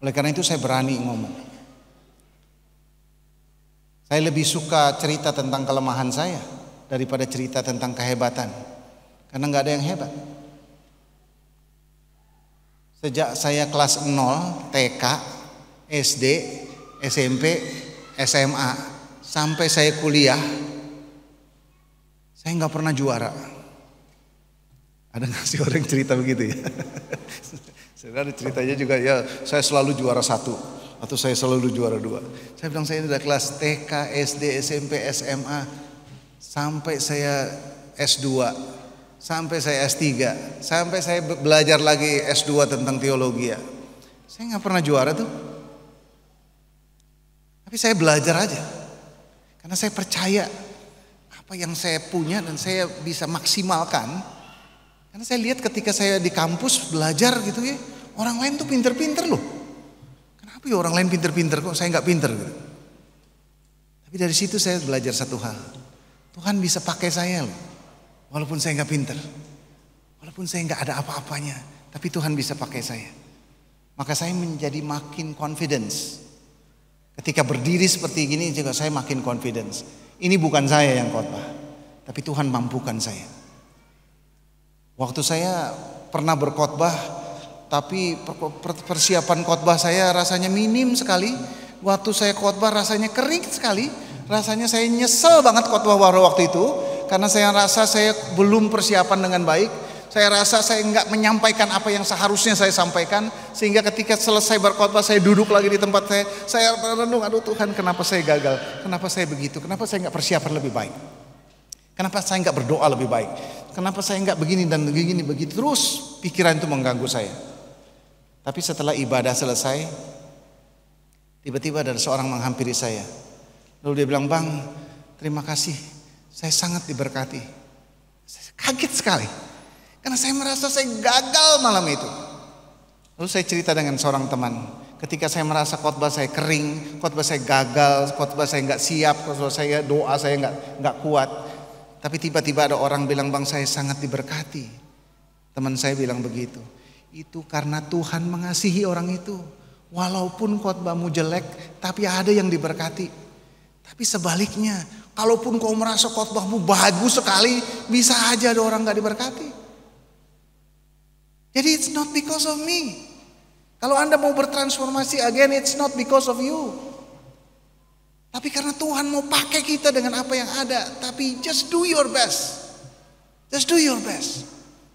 Oleh karena itu saya berani ngomong. Saya lebih suka cerita tentang kelemahan saya daripada cerita tentang kehebatan. Karena gak ada yang hebat. Sejak saya kelas 0 TK, SD, SMP, SMA, sampai saya kuliah, saya nggak pernah juara. Ada nggak sih orang cerita begitu ya? Sebenarnya ceritanya juga ya, saya selalu juara 1 atau saya selalu juara 2. Saya bilang saya udah kelas TK, SD, SMP, SMA, sampai saya S2, sampai saya S3, sampai saya belajar lagi S2 tentang teologi ya. Saya nggak pernah juara tuh. Tapi saya belajar aja. Karena saya percaya apa yang saya punya dan saya bisa maksimalkan. Karena saya lihat ketika saya di kampus belajar gitu ya, orang lain tuh pinter-pinter loh. Kenapa ya orang lain pinter-pinter kok saya nggak pinter gitu. Tapi dari situ saya belajar satu hal. Tuhan bisa pakai saya loh. Walaupun saya nggak pinter. Walaupun saya nggak ada apa-apanya. Tapi Tuhan bisa pakai saya. Maka saya menjadi makin confidence. Ketika berdiri seperti gini juga saya makin confidence. Ini bukan saya yang khotbah, tapi Tuhan mampukan saya. Waktu saya pernah berkhotbah, tapi persiapan khotbah saya rasanya minim sekali. Waktu saya khotbah rasanya kering sekali. Rasanya saya nyesel banget khotbah waktu itu, karena saya rasa saya belum persiapan dengan baik. Saya rasa saya nggak menyampaikan apa yang seharusnya saya sampaikan, sehingga ketika selesai berkhotbah saya duduk lagi di tempat saya renung, aduh Tuhan, kenapa saya gagal, kenapa saya begitu, kenapa saya nggak persiapan lebih baik, kenapa saya nggak berdoa lebih baik, kenapa saya nggak begini dan begini begitu, terus pikiran itu mengganggu saya. Tapi setelah ibadah selesai, tiba-tiba ada seorang menghampiri saya, lalu dia bilang, Bang, terima kasih, saya sangat diberkati. Saya kaget sekali. Karena saya merasa saya gagal malam itu. Lalu saya cerita dengan seorang teman. Ketika saya merasa khotbah saya kering, khotbah saya gagal, khotbah saya nggak siap, khotbah saya doa saya nggak kuat. Tapi tiba-tiba ada orang bilang, Bang, saya sangat diberkati. Teman saya bilang begitu. Itu karena Tuhan mengasihi orang itu. Walaupun khotbahmu jelek, tapi ada yang diberkati. Tapi sebaliknya, kalaupun kau merasa khotbahmu bagus sekali, bisa aja ada orang nggak diberkati. Jadi it's not because of me. Kalau Anda mau bertransformasi again, it's not because of you. Tapi karena Tuhan mau pakai kita dengan apa yang ada. Tapi just do your best. Just do your best.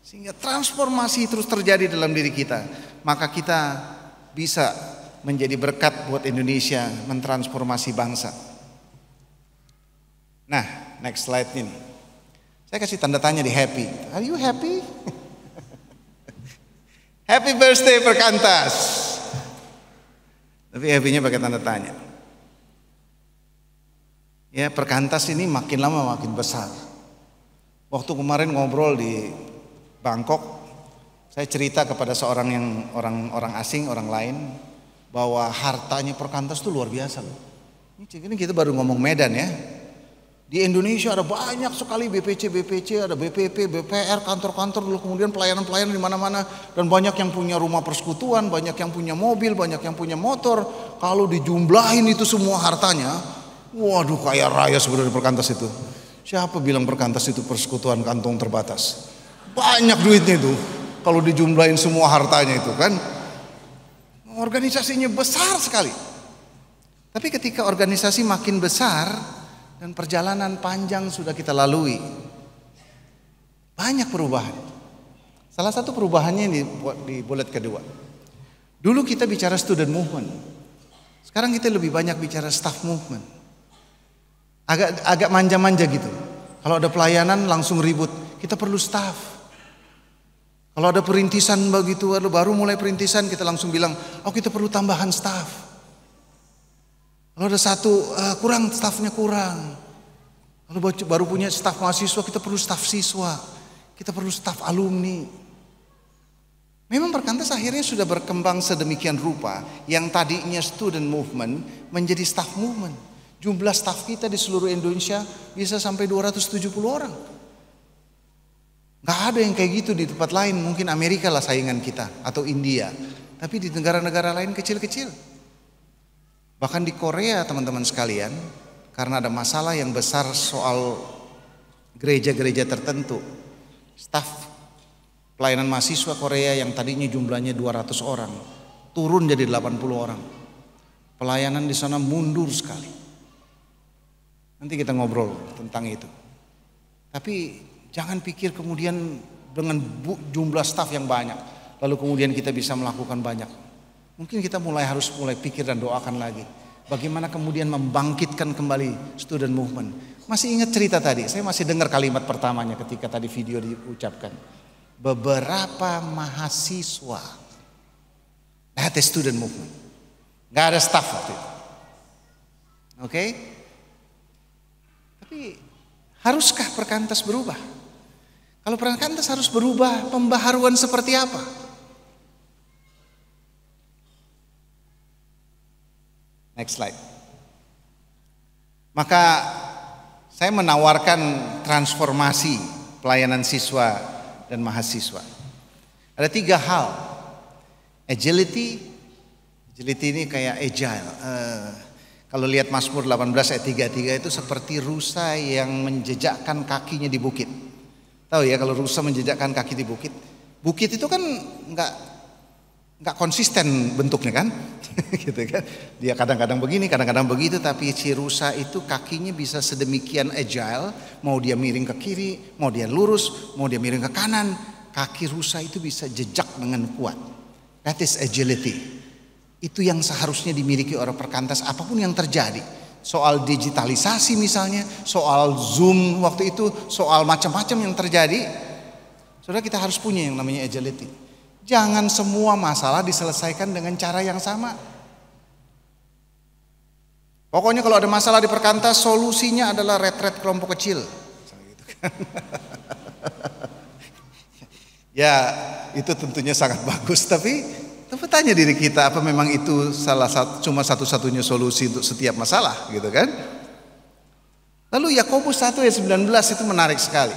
Sehingga transformasi terus terjadi dalam diri kita. Maka kita bisa menjadi berkat buat Indonesia, mentransformasi bangsa. Nah, next slide ini. Saya kasih tanda tanya di happy. Are you happy? Happy birthday Perkantas. Tapi happy-nya pakai tanda tanya. Ya, Perkantas ini makin lama makin besar. Waktu kemarin ngobrol di Bangkok, saya cerita kepada seorang yang orang asing, orang lain, bahwa hartanya Perkantas itu luar biasa loh. Ini kita baru ngomong Medan ya. Di Indonesia ada banyak sekali BPC, ada BPP, BPR, kantor-kantor dulu, kemudian pelayanan-pelayanan di mana-mana, dan banyak yang punya rumah persekutuan, banyak yang punya mobil, banyak yang punya motor. Kalau dijumlahin itu semua hartanya, waduh, kaya raya sebenarnya Perkantas itu. Siapa bilang Perkantas itu persekutuan kantong terbatas? Banyak duitnya itu. Kalau dijumlahin semua hartanya itu kan, organisasinya besar sekali. Tapi ketika organisasi makin besar, dan perjalanan panjang sudah kita lalui, banyak perubahan. Salah satu perubahannya di bullet kedua. Dulu kita bicara student movement, sekarang kita lebih banyak bicara staff movement. Agak manja-manja gitu. Kalau ada pelayanan langsung ribut, kita perlu staff. Kalau ada perintisan begitu, baru mulai perintisan kita langsung bilang, oh kita perlu tambahan staff. Kalau ada satu kurang, stafnya kurang. Kalau baru punya staf mahasiswa, kita perlu staf siswa. Kita perlu staf alumni. Memang Perkantas akhirnya sudah berkembang sedemikian rupa, yang tadinya student movement menjadi staff movement. Jumlah staf kita di seluruh Indonesia bisa sampai 270 orang. Gak ada yang kayak gitu di tempat lain. Mungkin Amerika lah saingan kita, atau India. Tapi di negara-negara lain kecil-kecil. Bahkan di Korea teman-teman sekalian, karena ada masalah yang besar soal gereja-gereja tertentu, staf pelayanan mahasiswa Korea yang tadinya jumlahnya 200 orang turun jadi 80 orang. Pelayanan di sana mundur sekali. Nanti kita ngobrol tentang itu. Tapi jangan pikir kemudian dengan jumlah staf yang banyak, lalu kemudian kita bisa melakukan banyak. Mungkin kita harus mulai pikir dan doakan lagi. Bagaimana kemudian membangkitkan kembali student movement. Masih ingat cerita tadi, saya masih dengar kalimat pertamanya ketika tadi video diucapkan. Beberapa mahasiswa. That is student movement. Gak ada staff waktu itu. Oke? Tapi haruskah Perkantas berubah? Kalau Perkantas harus berubah, pembaharuan seperti apa? Next slide. Maka saya menawarkan transformasi pelayanan siswa dan mahasiswa. Ada 3 hal. Agility ini kayak agile. Kalau lihat Mazmur 18 ayat 33 itu seperti rusa yang menjejakkan kakinya di bukit. Tahu ya kalau rusa menjejakkan kaki di bukit. Bukit itu kan nggak konsisten bentuknya kan, gitu kan. Dia kadang-kadang begini, kadang-kadang begitu. Tapi si rusa itu kakinya bisa sedemikian agile. Mau dia miring ke kiri, mau dia lurus, mau dia miring ke kanan. Kaki rusa itu bisa jejak dengan kuat. That is agility. Itu yang seharusnya dimiliki orang Perkantas apapun yang terjadi. Soal digitalisasi misalnya, soal Zoom waktu itu, soal macam-macam yang terjadi. Saudara, kita harus punya yang namanya agility. Jangan semua masalah diselesaikan dengan cara yang sama. Pokoknya kalau ada masalah di Perkantas, solusinya adalah retret kelompok kecil. Ya, itu tentunya sangat bagus, tapi tanya diri kita, apa memang itu cuma satu-satunya solusi untuk setiap masalah, gitu kan? Lalu Yakobus 1 ayat 19 itu menarik sekali.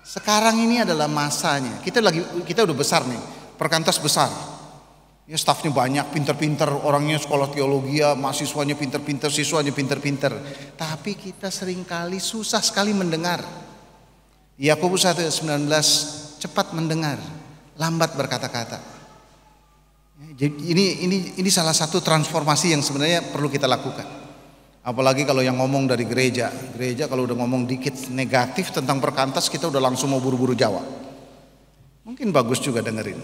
Sekarang ini adalah masanya. Kita udah besar nih, Perkantas besar. Ya stafnya banyak, pinter-pinter, orangnya sekolah teologi, mahasiswanya pinter-pinter, siswanya pinter-pinter. Tapi kita seringkali susah sekali mendengar. Yakobus 1 ayat 19, cepat mendengar, lambat berkata-kata. Jadi ini salah satu transformasi yang sebenarnya perlu kita lakukan. Apalagi kalau yang ngomong dari gereja kalau udah ngomong dikit negatif tentang Perkantas, kita udah langsung mau buru-buru jawab. Mungkin bagus juga dengerin.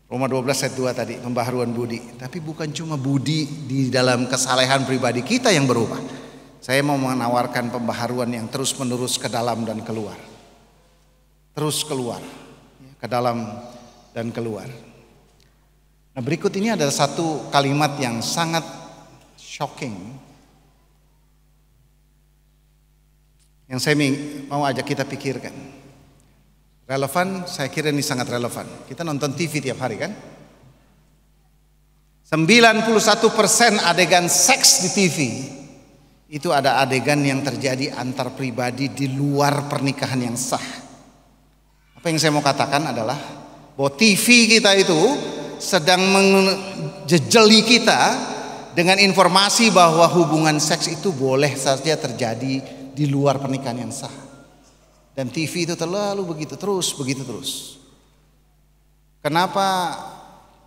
Roma 12 ayat 2 tadi, pembaharuan budi. Tapi bukan cuma budi di dalam kesalehan pribadi kita yang berubah. Saya mau menawarkan pembaharuan yang terus menerus ke dalam dan keluar. Terus keluar, ke dalam dan keluar. Nah, berikut ini adalah satu kalimat yang sangat shocking, yang saya mau ajak kita pikirkan. Relevan, saya kira ini sangat relevan. Kita nonton TV tiap hari kan? 91% adegan seks di TV itu ada adegan yang terjadi antar pribadi di luar pernikahan yang sah. Apa yang saya mau katakan adalah bahwa TV kita itu sedang menjejeli kita dengan informasi bahwa hubungan seks itu boleh saja terjadi di luar pernikahan yang sah. Dan TV itu terlalu begitu terus. Kenapa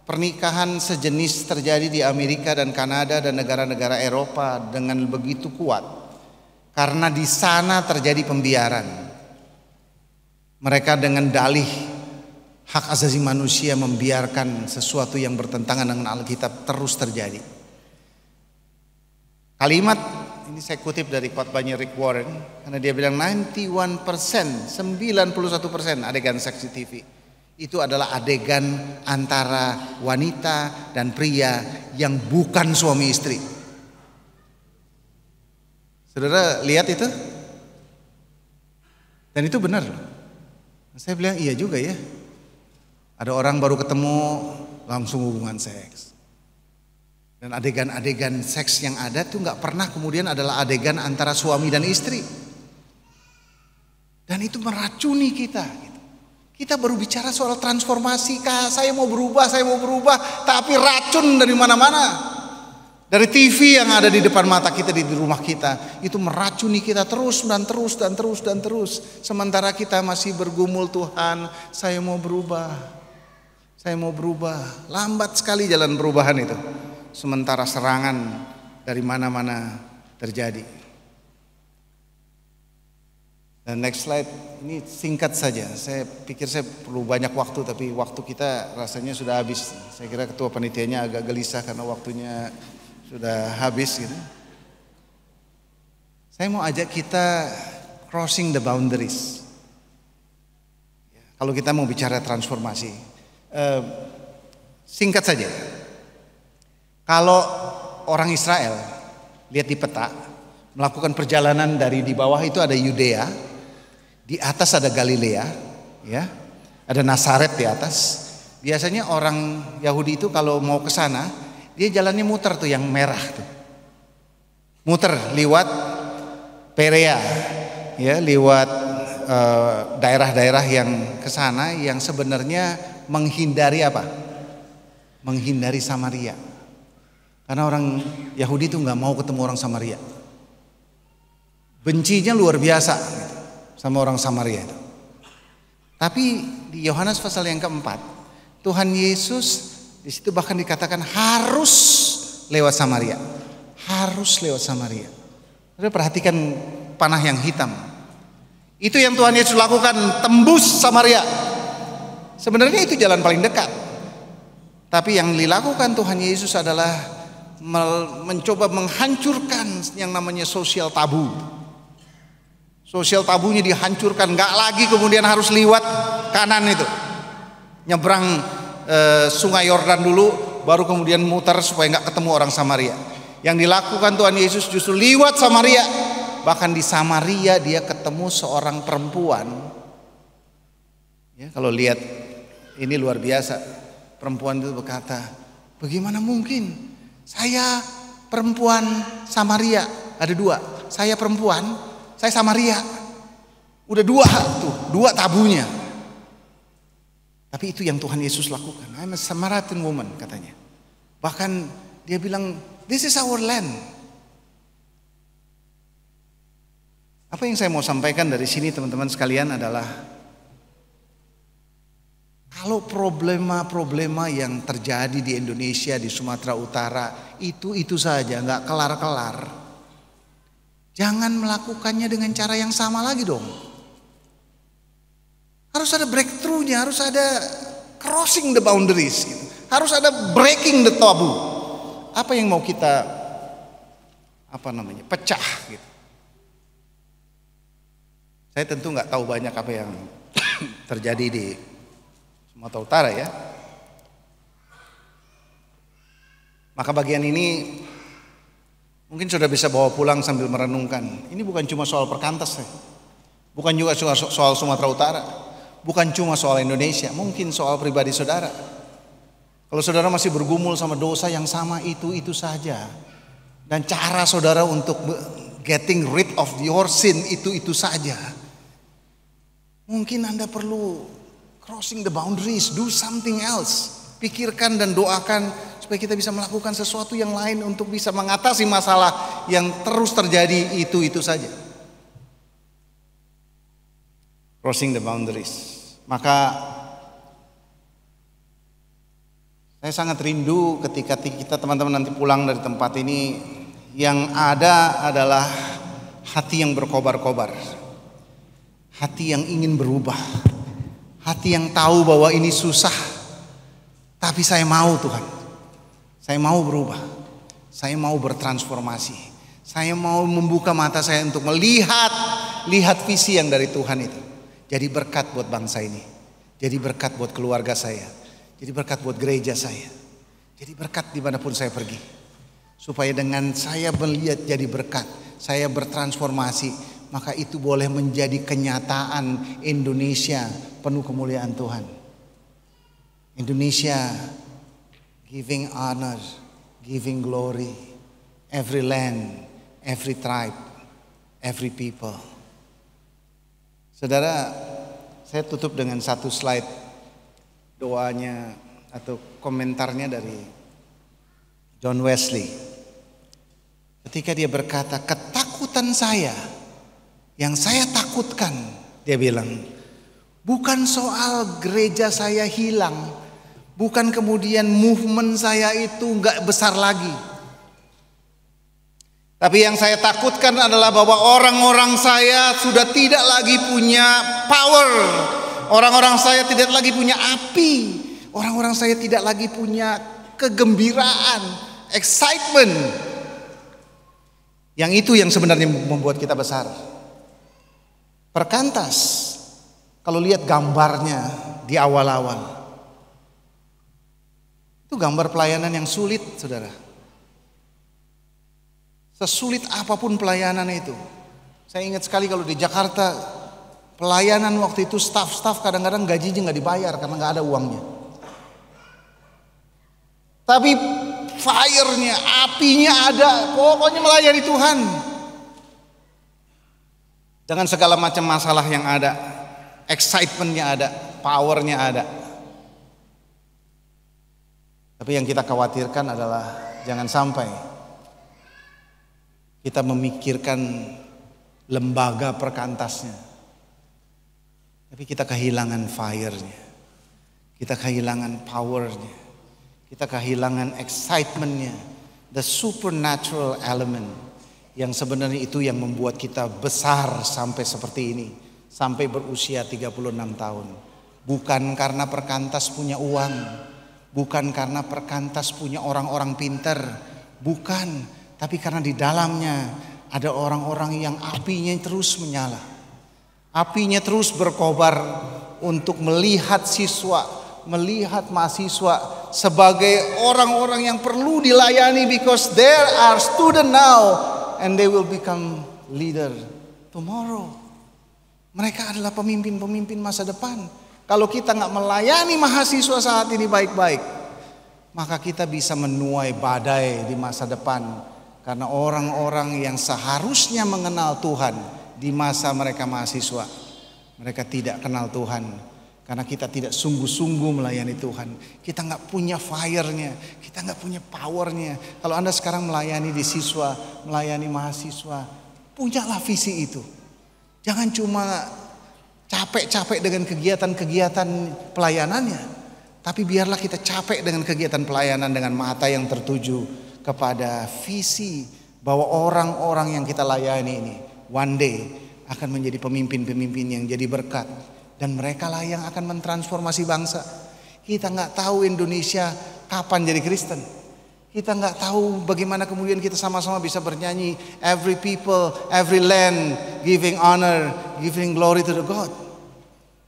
pernikahan sejenis terjadi di Amerika dan Kanada dan negara-negara Eropa dengan begitu kuat? Karena di sana terjadi pembiaran. Mereka dengan dalih hak asasi manusia membiarkan sesuatu yang bertentangan dengan Alkitab terus terjadi. Kalimat ini saya kutip dari khotbahnya Rick Warren, karena dia bilang 91% adegan seks di TV itu adalah adegan antara wanita dan pria yang bukan suami istri. Saudara lihat itu? Dan itu benar. Saya bilang iya juga ya. Ada orang baru ketemu langsung hubungan seks. Dan adegan-adegan seks yang ada tuh nggak pernah kemudian adalah adegan antara suami dan istri. Dan itu meracuni kita. Kita baru bicara soal transformasi, saya mau berubah, tapi racun dari mana-mana. Dari TV yang ada di depan mata kita, di rumah kita, itu meracuni kita terus. Sementara kita masih bergumul, Tuhan, saya mau berubah. Lambat sekali jalan perubahan itu. sementara serangan dari mana-mana terjadi. Dan next slide, ini singkat saja. Saya pikir saya perlu banyak waktu, tapi waktu kita rasanya sudah habis. Saya kira ketua panitianya agak gelisah karena waktunya sudah habis gitu. Saya mau ajak kita crossing the boundaries. Kalau kita mau bicara transformasi, singkat saja. Kalau orang Israel lihat di peta, melakukan perjalanan dari di bawah itu ada Yudea, di atas ada Galilea, ya, ada Nazaret di atas. Biasanya orang Yahudi itu kalau mau ke sana, dia jalannya muter tuh yang merah tuh, muter lewat Perea, ya, lewat daerah-daerah yang ke sana yang sebenarnya menghindari apa? Menghindari Samaria. Karena orang Yahudi itu nggak mau ketemu orang Samaria, bencinya luar biasa gitu, sama orang Samaria itu. Tapi di Yohanes pasal yang keempat, Tuhan Yesus di situ bahkan dikatakan harus lewat Samaria, harus lewat Samaria. Saudara perhatikan panah yang hitam, itu yang Tuhan Yesus lakukan, tembus Samaria. Sebenarnya itu jalan paling dekat, tapi yang dilakukan Tuhan Yesus adalah mencoba menghancurkan yang namanya sosial tabu. Sosial tabunya dihancurkan, nggak lagi kemudian harus liwat kanan itu, nyebrang sungai Yordan dulu, baru kemudian muter supaya nggak ketemu orang Samaria. Yang dilakukan Tuhan Yesus justru liwat Samaria. Bahkan di Samaria dia ketemu seorang perempuan. Ya, kalau lihat ini luar biasa. Perempuan itu berkata, bagaimana mungkin? Saya perempuan Samaria, ada dua. Saya perempuan, saya Samaria. Udah dua tuh, dua tabunya. Tapi itu yang Tuhan Yesus lakukan. I'm a Samaritan woman katanya. Bahkan dia bilang, this is our land. Apa yang saya mau sampaikan dari sini teman-teman sekalian adalah kalau problema-problema yang terjadi di Indonesia, di Sumatera Utara, itu saja, nggak kelar-kelar. Jangan melakukannya dengan cara yang sama lagi dong. Harus ada breakthrough-nya, harus ada crossing the boundaries, gitu. Harus ada breaking the tabu. Apa yang mau kita pecah gitu. Saya tentu nggak tahu banyak apa yang terjadi di Sumatera Utara ya. Maka bagian ini mungkin sudah bisa bawa pulang sambil merenungkan. Ini bukan cuma soal Perkantas ya. Bukan juga soal Sumatera Utara. Bukan cuma soal Indonesia, mungkin soal pribadi saudara. Kalau saudara masih bergumul sama dosa yang sama itu saja. Dan cara saudara untuk getting rid of your sin itu saja. Mungkin Anda perlu crossing the boundaries, do something else. Pikirkan dan doakan supaya kita bisa melakukan sesuatu yang lain untuk bisa mengatasi masalah yang terus terjadi itu saja. Crossing the boundaries. Maka saya sangat rindu ketika kita teman-teman nanti pulang dari tempat ini, yang ada adalah hati yang berkobar-kobar. Hati yang ingin berubah. Hati yang tahu bahwa ini susah. Tapi saya mau Tuhan. Saya mau berubah. Saya mau bertransformasi. Saya mau membuka mata saya untuk melihat visi yang dari Tuhan itu. Jadi berkat buat bangsa ini. Jadi berkat buat keluarga saya. Jadi berkat buat gereja saya. Jadi berkat dimanapun saya pergi. Supaya dengan saya melihat jadi berkat, saya bertransformasi, maka itu boleh menjadi kenyataan Indonesia penuh kemuliaan Tuhan. Indonesia giving honor, giving glory, every land, every tribe, every people. Saudara, saya tutup dengan satu slide doanya atau komentarnya dari John Wesley. Ketika dia berkata, ketakutan saya, yang saya takutkan, dia bilang, bukan soal gereja saya hilang, Bukan kemudian movement saya itu nggak besar lagi. Tapi yang saya takutkan adalah bahwa orang-orang saya sudah tidak lagi punya power. Orang-orang saya tidak lagi punya api. Orang-orang saya tidak lagi punya kegembiraan, excitement. Yang itu yang sebenarnya membuat kita besar. Perkantas, kalau lihat gambarnya di awal-awal, itu gambar pelayanan yang sulit, saudara. Sesulit apapun pelayanan itu. Saya ingat sekali kalau di Jakarta, pelayanan waktu itu staff kadang-kadang gajinya nggak dibayar karena nggak ada uangnya. Tapi fire-nya, apinya ada, pokoknya melayani Tuhan. Dengan segala macam masalah yang ada, excitement-nya ada, power-nya ada. Tapi yang kita khawatirkan adalah jangan sampai kita memikirkan lembaga perkantasnya, tapi kita kehilangan fire-nya, kita kehilangan power-nya, kita kehilangan excitement-nya, the supernatural element yang sebenarnya itu yang membuat kita besar sampai seperti ini, sampai berusia 36 tahun. Bukan karena perkantas punya uang, bukan karena perkantas punya orang-orang pintar, bukan. Tapi karena di dalamnya ada orang-orang yang apinya terus menyala. Apinya terus berkobar untuk melihat siswa, melihat mahasiswa sebagai orang-orang yang perlu dilayani, because there are student now and they will become leader tomorrow. Mereka adalah pemimpin-pemimpin masa depan. Kalau kita nggak melayani mahasiswa saat ini baik-baik, maka kita bisa menuai badai di masa depan. Karena orang-orang yang seharusnya mengenal Tuhan di masa mereka mahasiswa, mereka tidak kenal Tuhan. Karena kita tidak sungguh-sungguh melayani Tuhan. Kita nggak punya fire-nya, kita nggak punya power-nya. Kalau Anda sekarang melayani di siswa, melayani mahasiswa, punyalah visi itu. Jangan cuma capek-capek dengan kegiatan-kegiatan pelayanannya, tapi biarlah kita capek dengan kegiatan pelayanan dengan mata yang tertuju kepada visi bahwa orang-orang yang kita layani ini one day akan menjadi pemimpin-pemimpin yang jadi berkat, dan mereka lah yang akan mentransformasi bangsa. Kita nggak tahu Indonesia kapan jadi Kristen. Kita nggak tahu bagaimana kemudian kita sama-sama bisa bernyanyi every people, every land, giving honor, giving glory to the God.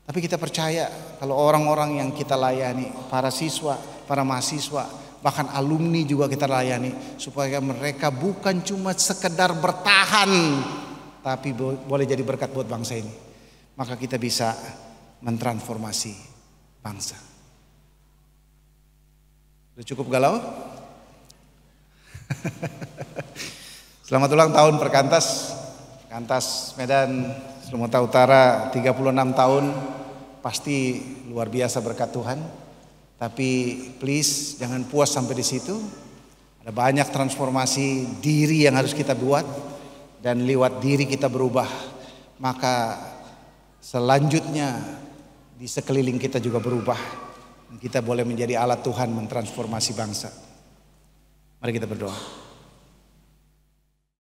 Tapi kita percaya kalau orang-orang yang kita layani, para siswa, para mahasiswa, bahkan alumni juga kita layani, supaya mereka bukan cuma sekedar bertahan, tapi boleh jadi berkat buat bangsa ini. Maka kita bisa mentransformasi bangsa. Sudah cukup galau? Selamat ulang tahun Perkantas. Perkantas Medan Sumatera Utara 36 tahun. Pasti luar biasa berkat Tuhan. Tapi please jangan puas sampai di situ. Ada banyak transformasi diri yang harus kita buat, dan lewat diri kita berubah, maka selanjutnya di sekeliling kita juga berubah. Kita boleh menjadi alat Tuhan mentransformasi bangsa. Mari kita berdoa.